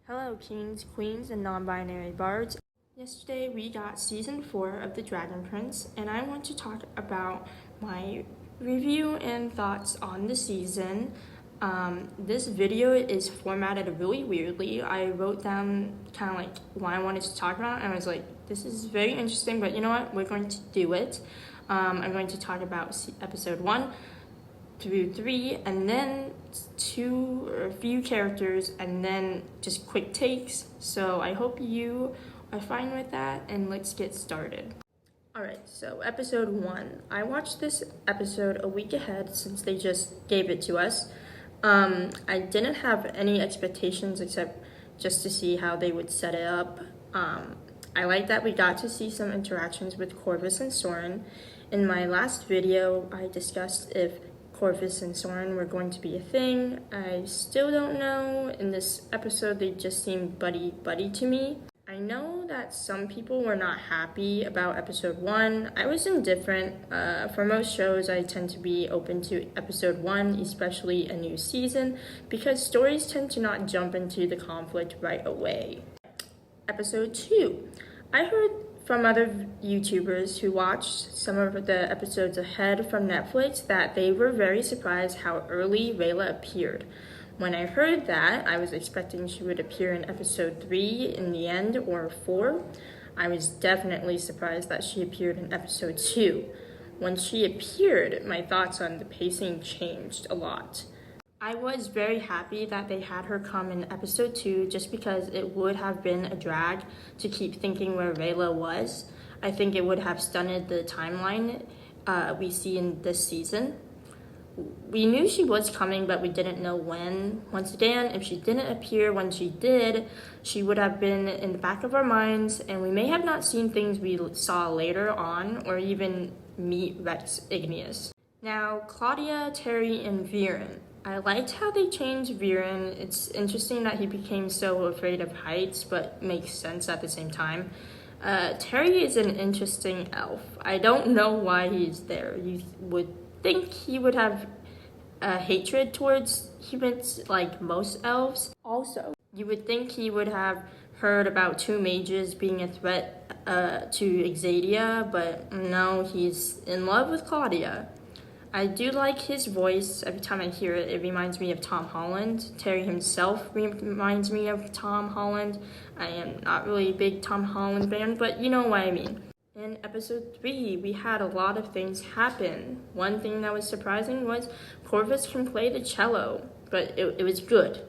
Hello, kings, queens, and non-binary bards. Yesterday we got season 4 of The Dragon Prince, and I want to talk about my review and thoughts on the season. This video is formatted really weirdly. I wrote down kind of like what I wanted to talk about, and I was like, this is very interesting, but you know what? We're going to do it. I'm going to talk about episode 1 through 3, and then a few characters, and then just quick takes. So I hope you are fine with that, and let's get started. Alright, so episode 1. I watched this episode a week ahead since they just gave it to us. I didn't have any expectations except just to see how they would set it up. I like that we got to see some interactions with Corvus and Soren. In my last video, I discussed if Corvus and Soren were going to be a thing. I still don't know. In this episode, they just seemed buddy-buddy to me. I know that some people were not happy about episode 1. I was indifferent. For most shows, I tend to be open to episode 1, especially a new season, because stories tend to not jump into the conflict right away. Episode 2. I heard from other YouTubers who watched some of the episodes ahead from Netflix that they were very surprised how early Rayla appeared. When I heard that, I was expecting she would appear in episode 3 in the end or 4. I was definitely surprised that she appeared in episode 2. When she appeared, my thoughts on the pacing changed a lot. I was very happy that they had her come in episode 2 just because it would have been a drag to keep thinking where Rayla was. I think it would have stunted the timeline we see in this season. We knew she was coming, but we didn't know when. Once again, if she didn't appear when she did, she would have been in the back of our minds, and we may have not seen things we saw later on or even meet Rex Igneous. Now, Claudia, Terry, and Viren. I liked how they changed Viren. It's interesting that he became so afraid of heights, but makes sense at the same time. Terry is an interesting elf. I don't know why he's there. You would think he would have hatred towards humans like most elves. Also, you would think he would have heard about two mages being a threat to Exadia, but no, he's in love with Claudia. I do like his voice. Every time I hear it, it reminds me of Tom Holland. Terry himself reminds me of Tom Holland. I am not really a big Tom Holland fan, but you know what I mean. In episode 3, we had a lot of things happen. One thing that was surprising was Corvus can play the cello, but it was good.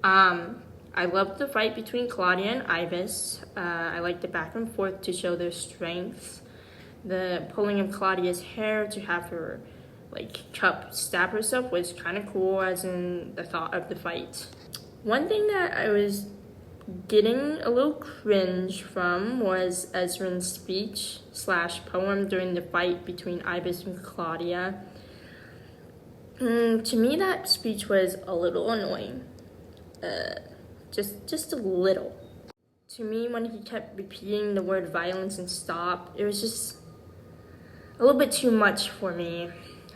I loved the fight between Claudia and Ibis. I liked the back and forth to show their strengths. The pulling of Claudia's hair to have her Cup stab herself was kind of cool, as in the thought of the fight. One thing that I was getting a little cringe from was Ezran's speech / poem during the fight between Ibis and Claudia. To me, that speech was a little annoying. Just a little. To me, when he kept repeating the word violence and stop, it was just a little bit too much for me.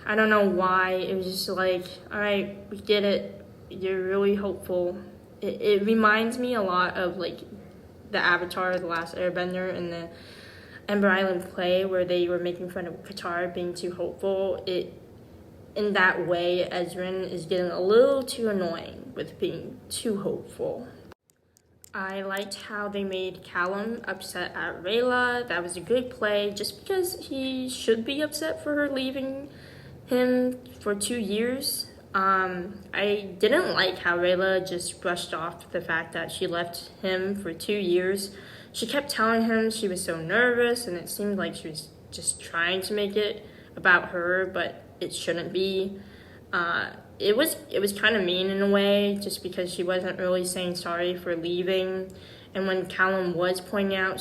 I don't know why. It was just like, all right, we get it. You're really hopeful. It reminds me a lot of the Avatar, The Last Airbender, and the Ember Island play where they were making fun of Katara being too hopeful. In that way, Ezran is getting a little too annoying with being too hopeful. I liked how they made Callum upset at Rayla. That was a good play, just because he should be upset for her leaving him for 2 years. I didn't like how Rayla just brushed off the fact that she left him for 2 years. She kept telling him she was so nervous, and it seemed like she was just trying to make it about her, but it shouldn't be. It was kind of mean in a way, just because she wasn't really saying sorry for leaving. And when Callum was pointing out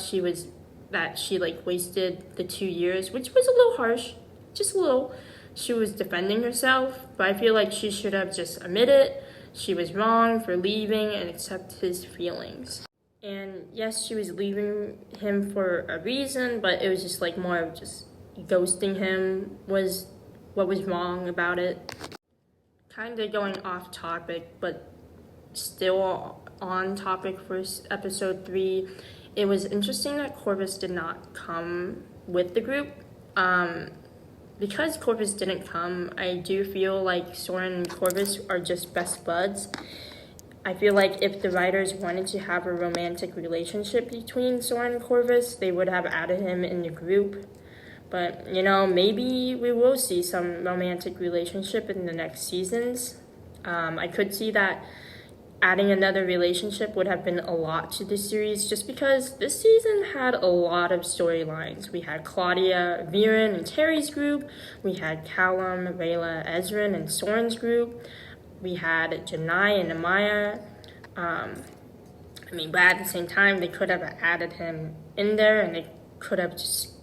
that she wasted the 2 years, which was a little harsh, just a little. She was defending herself, but I feel like she should have just admitted she was wrong for leaving and accept his feelings. And yes, she was leaving him for a reason, but it was just more of just ghosting him was what was wrong about it. Kind of going off topic, but still on topic for episode 3, it was interesting that Corvus did not come with the group. Because Corvus didn't come, I do feel like Soren and Corvus are just best buds. I feel like if the writers wanted to have a romantic relationship between Soren and Corvus, they would have added him in the group. But, maybe we will see some romantic relationship in the next seasons. I could see that adding another relationship would have been a lot to the series just because this season had a lot of storylines. We had Claudia, Viren, and Terry's group. We had Callum, Rayla, Ezrin, and Soren's group. We had Janai and Amaya. But at the same time, they could have added him in there, and they could have just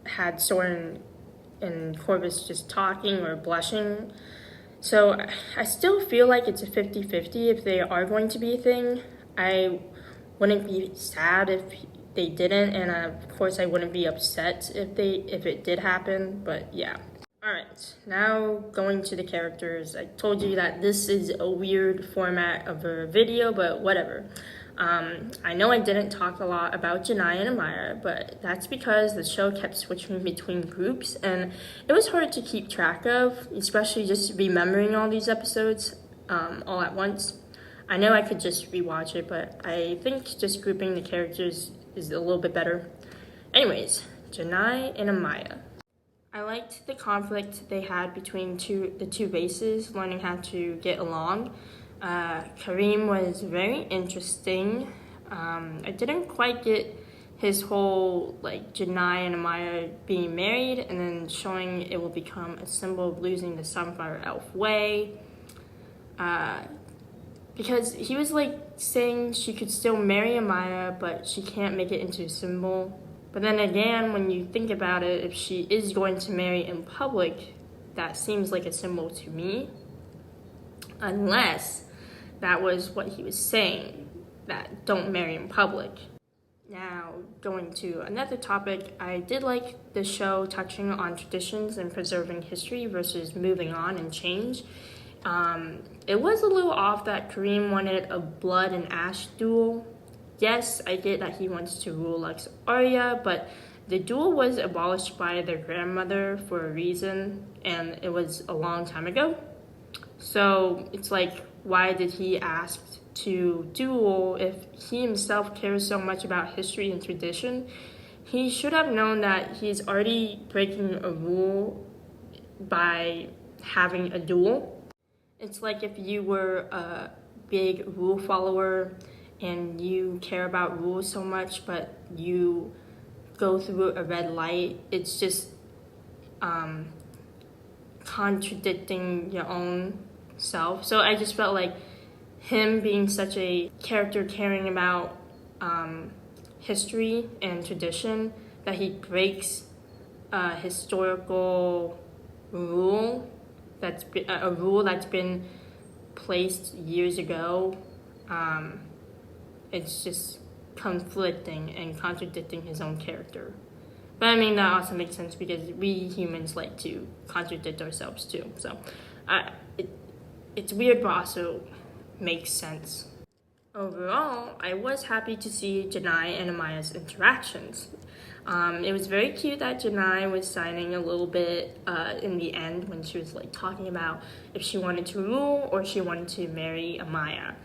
had Soren and Corvus just talking or blushing. So I still feel like it's a 50-50 if they are going to be a thing. I wouldn't be sad if they didn't, and of course I wouldn't be upset if it did happen, but yeah. Alright, now going to the characters. I told you that this is a weird format of a video, but whatever. I know I didn't talk a lot about Janai and Amaya, but that's because the show kept switching between groups, and it was hard to keep track of, especially just remembering all these episodes all at once. I know I could just rewatch it, but I think just grouping the characters is a little bit better. Anyways, Janai and Amaya. I liked the conflict they had between the two races, learning how to get along. Kareem was very interesting. I didn't quite get his whole, Janai and Amaya being married and then showing it will become a symbol of losing the Sunfire Elf way. Because he was, saying she could still marry Amaya, but she can't make it into a symbol. But then again, when you think about it, if she is going to marry in public, that seems like a symbol to me. Unless that was what he was saying, that don't marry in public. Now, going to another topic, I did like the show touching on traditions and preserving history versus moving on and change. It was a little off that Kareem wanted a blood and ash duel. Yes, I get that he wants to rule like Arya, but the duel was abolished by their grandmother for a reason, and it was a long time ago. So it's why did he ask to duel if he himself cares so much about history and tradition? He should have known that he's already breaking a rule by having a duel. It's like if you were a big rule follower and you care about rules so much, but you go through a red light, it's just contradicting your own self. So I just felt like him being such a character caring about history and tradition, that he breaks a historical rule that's been placed years ago. It's just conflicting and contradicting his own character. But that also makes sense because we humans like to contradict ourselves too. So it's weird, but also makes sense. Overall, I was happy to see Janai and Amaya's interactions. It was very cute that Janai was signing a little bit in the end when she was talking about if she wanted to rule or she wanted to marry Amaya.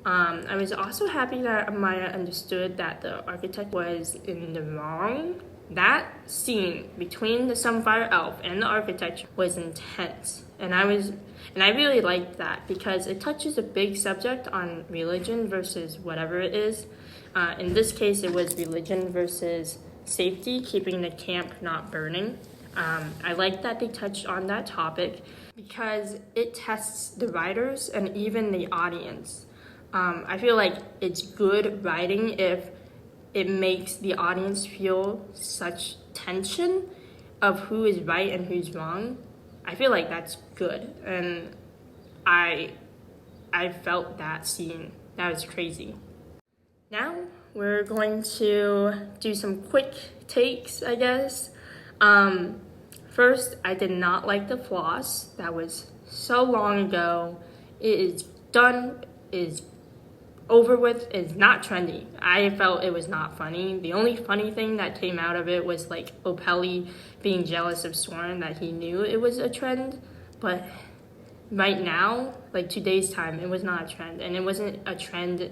I was also happy that Amaya understood that the architect was in the wrong. That scene between the Sunfire Elf and the architect was intense, and I really liked that because it touches a big subject on religion versus whatever it is. In this case, it was religion versus safety, keeping the camp not burning. I like that they touched on that topic because it tests the writers and even the audience. I feel like it's good writing if it makes the audience feel such tension of who is right and who's wrong. I feel like that's good, and I felt that scene. That was crazy. Now we're going to do some quick takes, I guess. First, I did not like the floss. That was so long ago. It is done. It is over with is not trendy. I felt it was not funny. The only funny thing that came out of it was like Opelli being jealous of Soren, that he knew it was a trend, but right now, like today's time, it was not a trend, and it wasn't a trend.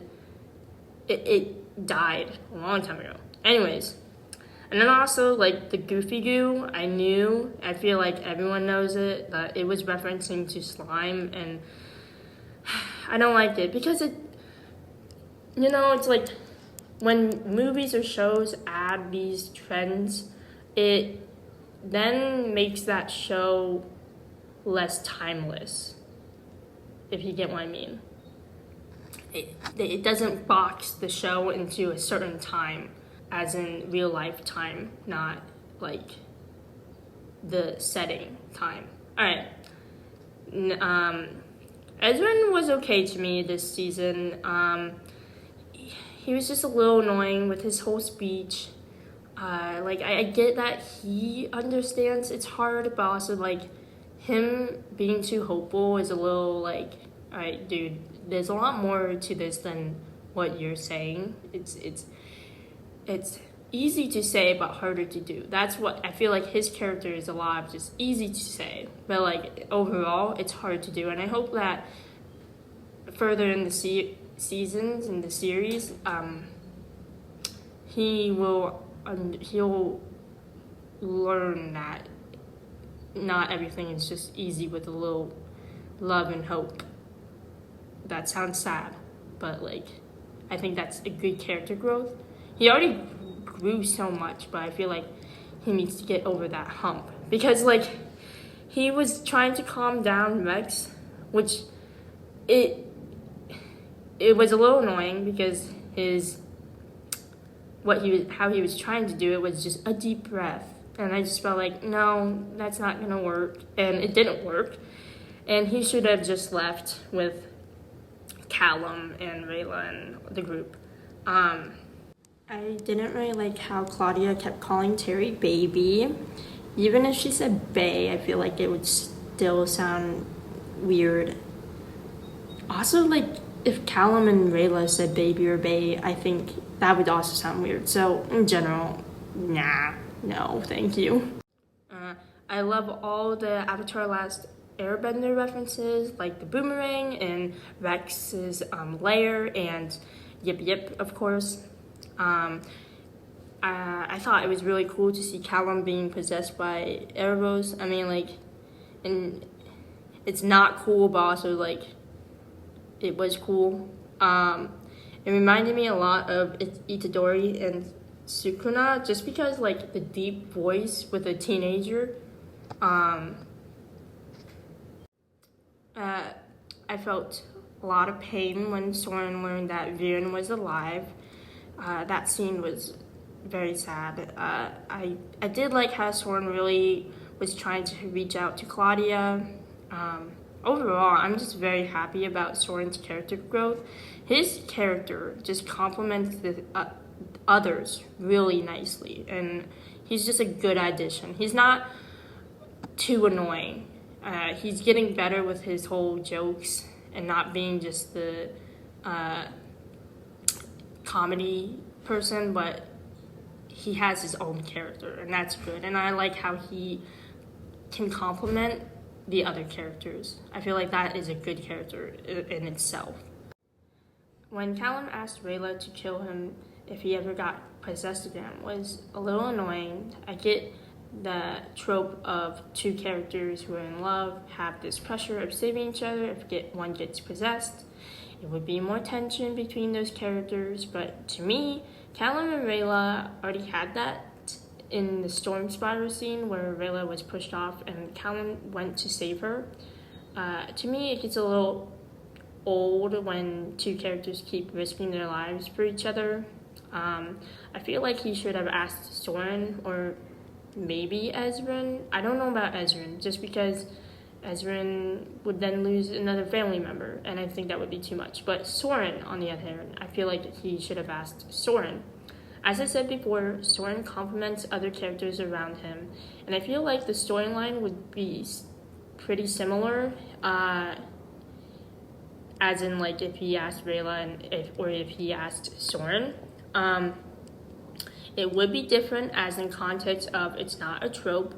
It died a long time ago. Anyways, and then also like the Goofy Goo, I feel like everyone knows it, that it was referencing to slime, and I don't like it because it's like when movies or shows add these trends, it then makes that show less timeless, if you get what I mean. It doesn't box the show into a certain time, as in real life time, not like the setting time. All right. Ezrin was okay to me this season. He was just a little annoying with his whole speech. I get that he understands it's hard, but also like him being too hopeful is a little like, all right, dude, there's a lot more to this than what you're saying. It's easy to say but harder to do. That's what I feel like his character is a lot of just easy to say, but like overall it's hard to do. And I hope that further in the seasons in the series, he'll learn that not everything is just easy with a little love and hope. That sounds sad, but like I think that's a good character growth. He already grew so much, but I feel like he needs to get over that hump, because like he was trying to calm down Rex, which it was a little annoying because how he was trying to do it was just a deep breath, and I just felt like, no, that's not gonna work, and it didn't work, and he should have just left with Callum and Rayla and the group. I didn't really like how Claudia kept calling Terry baby. Even if she said bae, I feel like it would still sound weird. Also, like, if Callum and Rayla said baby or bae, I think that would also sound weird. So, in general, no, thank you. I love all the Avatar Last Airbender references, like the boomerang and Rex's lair and Yip Yip, of course. I thought it was really cool to see Callum being possessed by Erebos. I mean, like, and it's not cool, but also, like, it was cool. It reminded me a lot of Itadori and Sukuna, just because, like, the deep voice with a teenager. I felt a lot of pain when Soren learned that Viren was alive. That scene was very sad. I did like how Soren really was trying to reach out to Claudia. Overall, I'm just very happy about Soren's character growth. His character just complements the others really nicely, and he's just a good addition. He's not too annoying. He's getting better with his whole jokes and not being just the comedy person, but he has his own character, and that's good. And I like how he can complement the other characters. I feel like that is a good character in itself. When Callum asked Rayla to kill him if he ever got possessed again was a little annoying. I get the trope of two characters who are in love have this pressure of saving each other if one gets possessed. It would be more tension between those characters, but to me, Callum and Rayla already had that in the storm spiral scene where Rayla was pushed off and Callum went to save her. To me, it gets a little old when two characters keep risking their lives for each other. I feel like he should have asked Soren or maybe Ezrin. I don't know about Ezrin, just because Ezrin would then lose another family member, and I think that would be too much. But Soren, on the other hand, I feel like he should have asked Soren. As I said before, Soren complements other characters around him, and I feel like the storyline would be pretty similar. as in like if he asked Rayla and if he asked Soren. It would be different as in context of it's not a trope,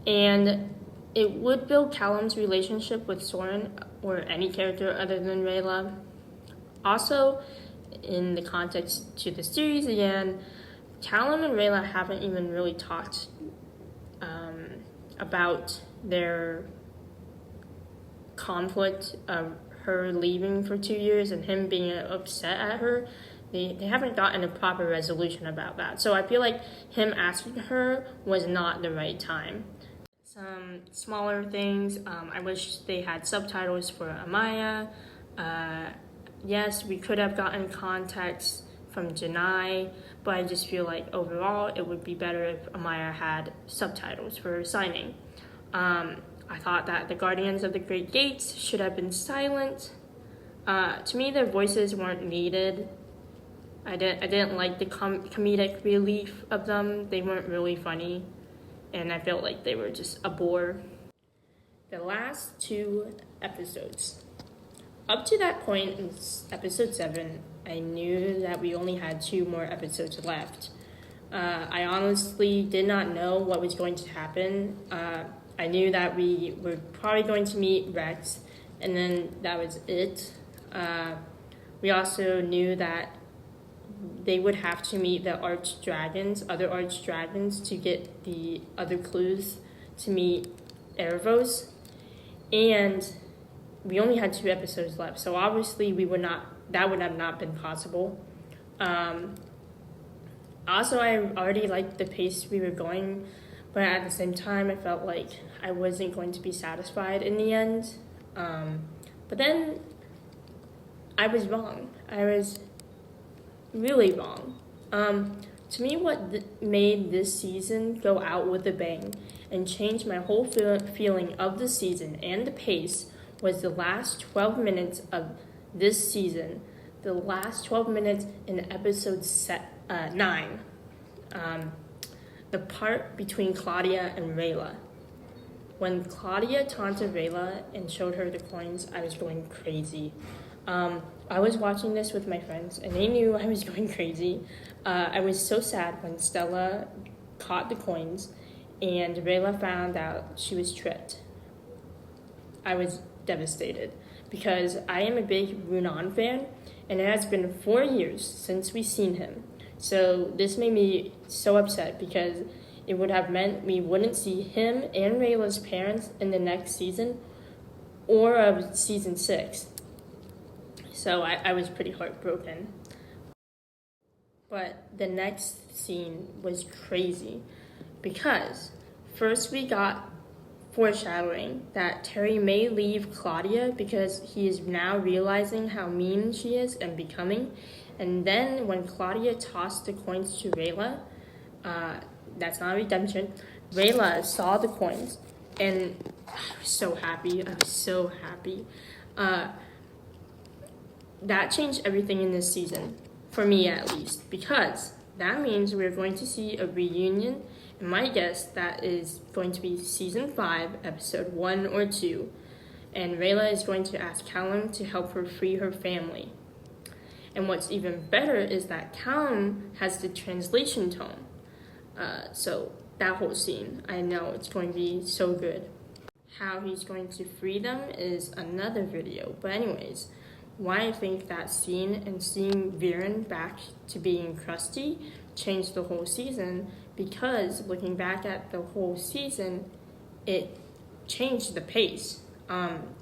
and it would build Callum's relationship with Soren or any character other than Rayla. Also, in the context to the series again, Callum and Rayla haven't even really talked about their conflict of her leaving for 2 years and him being upset at her. They haven't gotten a proper resolution about that. So I feel like him asking her was not the right time. Some smaller things, I wish they had subtitles for Amaya. Yes, we could have gotten context from Janai, but I just feel like overall it would be better if Amaya had subtitles for her signing. I thought that the Guardians of the Great Gates should have been silent. To me, their voices weren't needed. I didn't like the comedic relief of them. They weren't really funny, and I felt like they were just a bore. The last 2 episodes. Up to that point in episode 7, I knew that we only had 2 more episodes left. I honestly did not know what was going to happen. I knew that we were probably going to meet Rex, and then that was it. We also knew that they would have to meet the other archdragons, to get the other clues to meet Erebos. And we only had 2 episodes left, so obviously that would have not been possible. Also, I already liked the pace we were going, but at the same time, I felt like I wasn't going to be satisfied in the end. But then I was wrong. I was really wrong. To me, what made this season go out with a bang and change my whole feeling of the season and the pace was the last 12 minutes of this season. The last 12 minutes in episode 9. The part between Claudia and Rayla. When Claudia taunted Rayla and showed her the coins, I was going crazy. I was watching this with my friends, and they knew I was going crazy. I was so sad when Stella caught the coins, and Rayla found out she was tricked. I was devastated, because I am a big Runan fan, and it has been 4 years since we've seen him. So this made me so upset, because it would have meant we wouldn't see him and Rayla's parents in the next season, or of season 6. So I was pretty heartbroken. But the next scene was crazy, because first we got foreshadowing that Terry may leave Claudia because he is now realizing how mean she is and becoming. And then when Claudia tossed the coins to Rayla, that's not redemption, Rayla saw the coins, and I was so happy. That changed everything in this season, for me at least, because that means we're going to see a reunion, and my guess that is going to be season 5, episode 1 or 2, and Rayla is going to ask Callum to help her free her family. And what's even better is that Callum has the translation tone. So that whole scene, I know it's going to be so good. How he's going to free them is another video, but anyways, why I think that scene and seeing Viren back to being crusty changed the whole season, because looking back at the whole season, it changed the pace.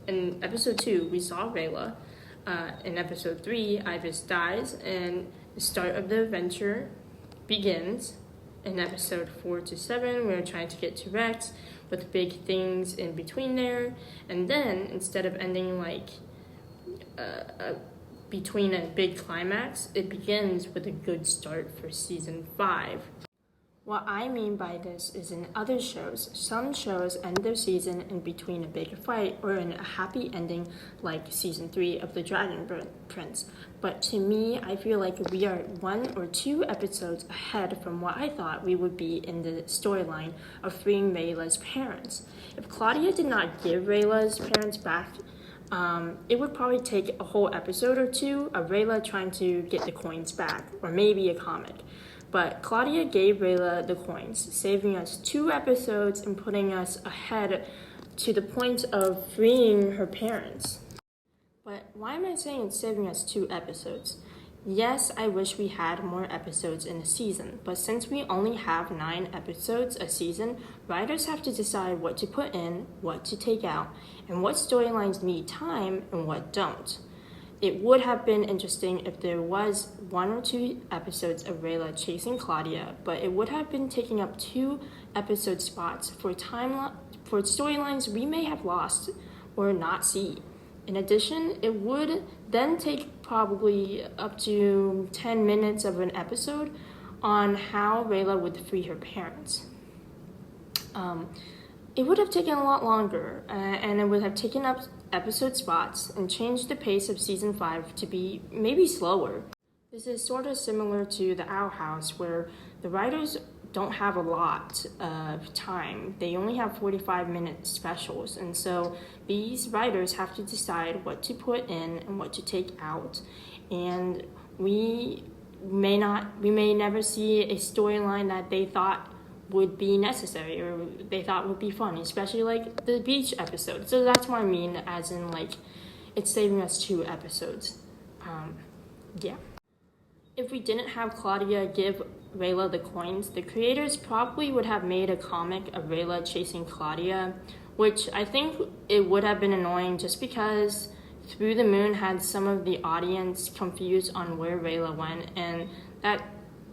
In episode 2, we saw Rayla. In episode 3, Ivis dies, and the start of the adventure begins. In episode 4 to 7, we're trying to get to Rex with big things in between there. And then, instead of ending like between a big climax, it begins with a good start for season 5. What I mean by this is in other shows, some shows end their season in between a big fight or in a happy ending like season 3 of The Dragon Prince. But to me, I feel like we are 1 or 2 episodes ahead from what I thought we would be in the storyline of freeing Rayla's parents. If Claudia did not give Rayla's parents back it would probably take a whole episode or two of Rayla trying to get the coins back, or maybe a comic. But Claudia gave Rayla the coins, saving us 2 episodes and putting us ahead to the point of freeing her parents. But why am I saying it's saving us 2 episodes? Yes, I wish we had more episodes in a season, but since we only have 9 episodes a season, writers have to decide what to put in, what to take out, and what storylines need time and what don't. It would have been interesting if there was 1 or 2 episodes of Rayla chasing Claudia, but it would have been taking up 2 episode spots for storylines we may have lost or not see. In addition, it would then take probably up to 10 minutes of an episode on how Rayla would free her parents. It would have taken a lot longer, and it would have taken up episode spots and changed the pace of season 5 to be maybe slower. This is sort of similar to The Owl House, where the writers don't have a lot of time. They only have 45-minute specials, and so these writers have to decide what to put in and what to take out. And we may never see a storyline that they thought would be necessary or they thought would be fun, especially like the beach episode. So that's what I mean, as in like it's saving us 2 episodes. Yeah. If we didn't have Claudia give Rayla the coins, the creators probably would have made a comic of Rayla chasing Claudia, which I think it would have been annoying just because Through the Moon had some of the audience confused on where Rayla went, and that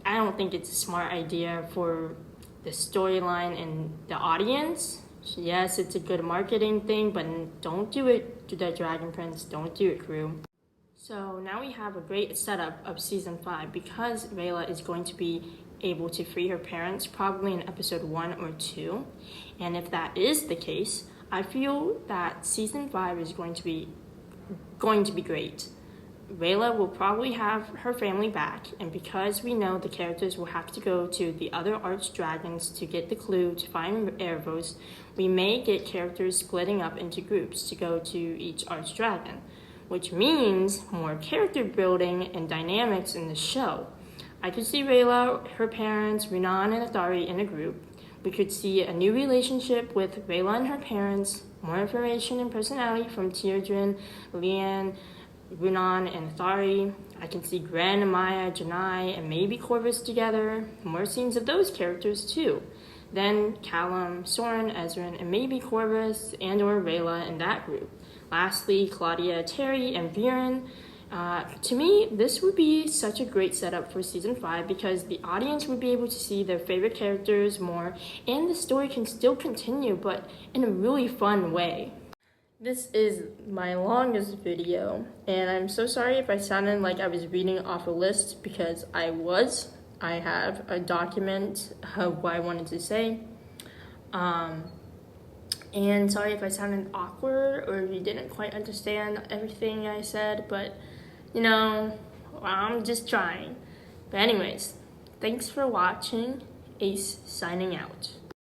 I don't think it's a smart idea for the storyline and the audience. Yes, it's a good marketing thing, but don't do it to the Dragon Prince, don't do it, crew. So now we have a great setup of season 5 because Rayla is going to be able to free her parents probably in episode 1 or 2. And if that is the case, I feel that season 5 is going to be great. Rayla will probably have her family back, and because we know the characters will have to go to the other archdragons to get the clue to find Erebos, we may get characters splitting up into groups to go to each archdragon, which means more character building and dynamics in the show. I could see Rayla, her parents, Runan, and Athari in a group. We could see a new relationship with Rayla and her parents, more information and personality from Teardrin, Leanne, Runan, and Athari. I can see Gren, Amaya, Janai, and maybe Corvus together. More scenes of those characters too. Then Callum, Soren, Ezran, and maybe Corvus and or Rayla in that group. Lastly, Claudia, Terry, and Viren. To me, this would be such a great setup for season 5 because the audience would be able to see their favorite characters more, and the story can still continue, but in a really fun way. This is my longest video, and I'm so sorry if I sounded like I was reading off a list because I was. I have a document of what I wanted to say. And sorry if I sounded awkward or if you didn't quite understand everything I said, but you know, I'm just trying. But anyways, thanks for watching. Ace signing out.